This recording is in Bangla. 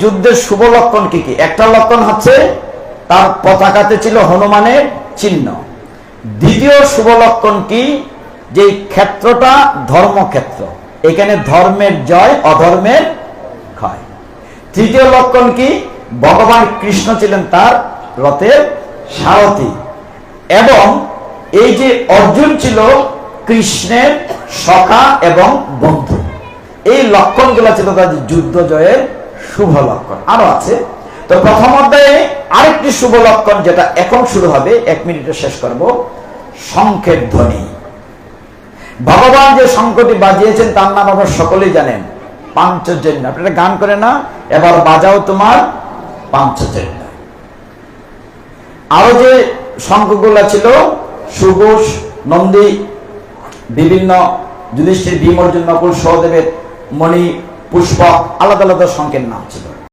যুদ্ধের শুভ লক্ষণ কি কি? একটা লক্ষণ হচ্ছে তার পতাকাতে ছিল হনুমানের চিহ্ন। দ্বিতীয় শুভ লক্ষণ কি? যে ক্ষেত্রটা ধর্মক্ষেত্র, এখানে ধর্মের জয় অধর্মের ক্ষয়। তৃতীয় লক্ষণ কি? ভগবান কৃষ্ণ ছিলেন তার রথের সারথি, এবং এই যে অর্জুন ছিল কৃষ্ণের সখা এবং বন্ধু। এই লক্ষণগুলো ছিল তার যুদ্ধ জয়ের শুভ লক্ষণ। আরো আছে। তো প্রথম অধ্যায়ে আরেকটি শুভ লক্ষণ, যেটা এখন শুরু হবে, 1 মিনিটে শেষ করব, শঙ্খের ধ্বনি। ভগবান যে শঙ্খটি বাজিয়েছেন তার নাম আপনারা সকলেই জানেন, পাঞ্চজন্য। আপনারা গান করে না, এবার বাজাও তোমার পাঞ্চজন্য। আরো যে শঙ্খগুলা ছিল, সুঘোষ, নন্দী, বিভিন্ন যুধিষ্ঠির, ভীম, অর্জুন, নকুল, সহদেবের মণি, পুষ্পক, আলাদা আলাদা শঙ্খের নাম ছিল।